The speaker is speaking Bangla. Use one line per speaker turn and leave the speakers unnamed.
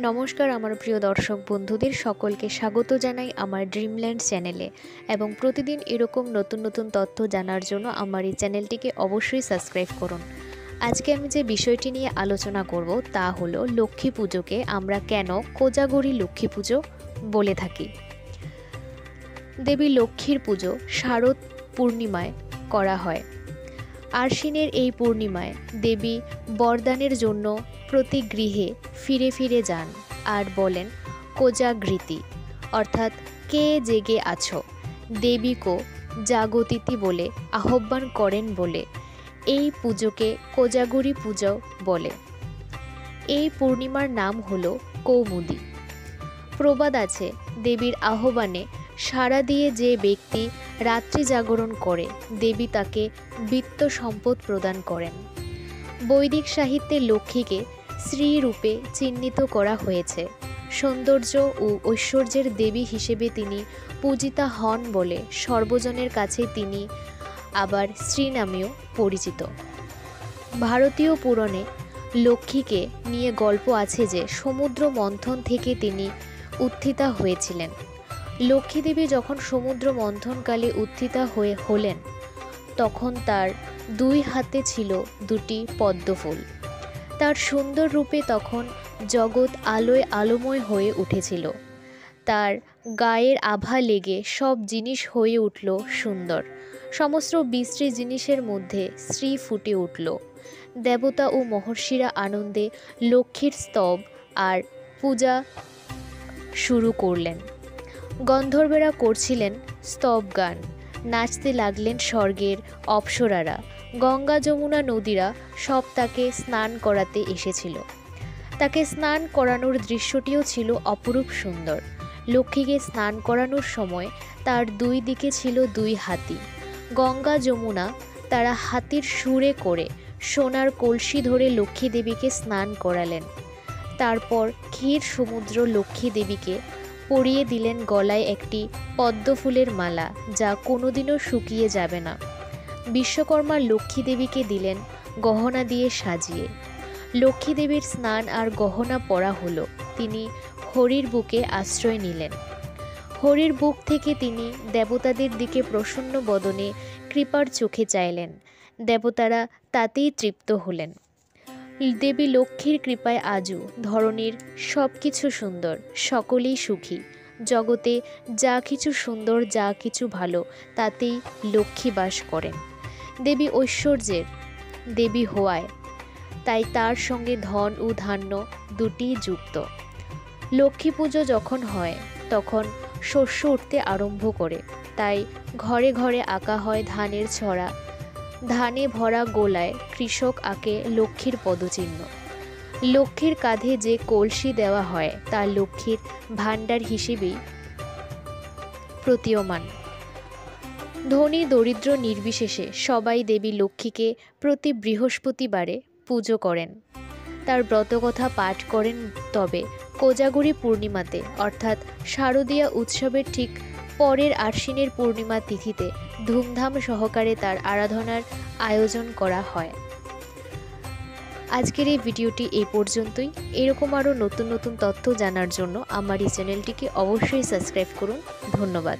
নমস্কার আমার প্রিয় দর্শক বন্ধুদের সকলকে স্বাগত জানাই আমার ড্রিমল্যান্ড চ্যানেলে এবং প্রতিদিন এরকম নতুন নতুন তথ্য জানার জন্য আমার এই চ্যানেলটিকে অবশ্যই সাবস্ক্রাইব করুন। আজকে আমি যে বিষয়টি নিয়ে আলোচনা করব তা হলো লক্ষ্মী পুজোকে আমরা কেন কোজাগরী লক্ষ্মী পুজো বলে থাকি। দেবী লক্ষ্মীর পুজো শারদ পূর্ণিমায় করা হয়। আশ্বিনের এই পূর্ণিমায় দেবী বরদানের জন্য প্রতি গৃহে ফিরে ফিরে যান আর বলেন কোজাগৃতি, অর্থাৎ কে জেগে আছো, দেবীকে জাগতিতি বলে আহ্বান করেন বলে এই পুজোকে কোজাগরী পুজো বলে। এই পূর্ণিমার নাম হলো কৌমুদী। প্রবাদ আছে, দেবীর আহ্বানে সাড়া দিয়ে যে ব্যক্তি রাত্রি জাগরণ করে দেবী তাকে বিত্ত সম্পদ প্রদান করেন। বৈদিক সাহিত্যে লক্ষ্মীকে স্ত্রী রূপে চিহ্নিত করা হয়েছে। সৌন্দর্য ও ঐশ্বর্যের দেবী হিসেবে তিনি পূজিতা হন বলে সর্বজনের কাছে তিনি আবার স্ত্রী নামেও পরিচিত। ভারতীয় পুরাণে লক্ষ্মীকে নিয়ে গল্প আছে যে সমুদ্র মন্থন থেকে তিনি উত্থিতা হয়েছিলেন। লক্ষ্মী দেবী যখন সমুদ্র মন্থনকালে উত্থিতা হলেন তখন তার দুই হাতে ছিল দুটি পদ্মফুল। তার সুন্দর রূপে তখন জগৎ আলোয় আলোময় হয়ে উঠেছিল। তার গায়ের আভা লেগে সব জিনিস হয়ে উঠল সুন্দর। সমস্ত বিশ্রী জিনিসের মধ্যে শ্রী ফুটে উঠল। দেবতা ও মহর্ষিরা আনন্দে লক্ষ্মীর স্তব আর পূজা শুরু করলেন। গন্ধর্বেরা করছিলেন স্তব গান, নাচতে লাগলেন স্বর্গের অপ্সরারা। গঙ্গা যমুনা নদীরা সব তাকে স্নান করাতে এসেছিল। তাকে স্নান করানোর দৃশ্যটিও ছিল অপরূপ সুন্দর। লক্ষ্মীকে স্নান করানোর সময় তার দুই দিকে ছিল দুই হাতি। গঙ্গা যমুনা তারা হাতির সুরে করে সোনার কলসি ধরে লক্ষ্মী দেবীকে স্নান করালেন। তারপর ক্ষীর সমুদ্র লক্ষ্মী দেবীকে পরিয়ে দিলেন গলায় একটি পদ্মফুলের মালা, যা কোনোদিনও শুকিয়ে যাবে না। বিশ্বকর্মা লক্ষ্মী দেবীকে দিলেন গহনা দিয়ে সাজিয়ে। লক্ষ্মী দেবীর স্নান আর গহনা পরা হলো। তিনি হরির বুকে আশ্রয় নিলেন। হরির বুক থেকে তিনি দেবতাদের দিকে প্রসন্ন বদনে কৃপার চোখে চাইলেন। দেবতারা তাতেই তৃপ্ত হলেন। দেবী লক্ষ্মীর কৃপায় আজও ধরনীর সব কিছু সুন্দর, সকলেই সুখী। জগতে যা কিছু সুন্দর, যা কিছু ভালো, তাতেই লক্ষ্মী বাস করেন। দেবী ঐশ্বর্যের দেবী হওয়ায় তাই তার সঙ্গে ধন ও ধান্য দুটিই যুক্ত। লক্ষ্মী পুজো যখন হয় তখন শস্য উঠতে আরম্ভ করে, তাই ঘরে ঘরে আঁকা হয় ধানের ছড়া। ধানে ভরা গোলায় কৃষক আঁকে লক্ষ্মীর পদচিহ্ন। লক্ষ্মীর কাঁধে যে কলসি দেওয়া হয় তা লক্ষ্মীর ভাণ্ডার হিসেবেই প্রতীয়মান। ধনী দরিদ্র নির্বিশেষে সবাই দেবী লক্ষ্মীকে প্রতি বৃহস্পতিবারে পুজো করেন, তার ব্রতকথা পাঠ করেন। তবে কোজাগরী পূর্ণিমাতে অর্থাৎ শারদীয়া উৎসবের ঠিক পরের আশ্বিনের পূর্ণিমা তিথিতে ধুমধাম সহকারে তার আরাধনার আয়োজন করা হয়। আজকের এই ভিডিওটি এই পর্যন্তই। এরকম আরও নতুন নতুন তথ্য জানার জন্য আমার এই চ্যানেলটিকে অবশ্যই সাবস্ক্রাইব করুন। ধন্যবাদ।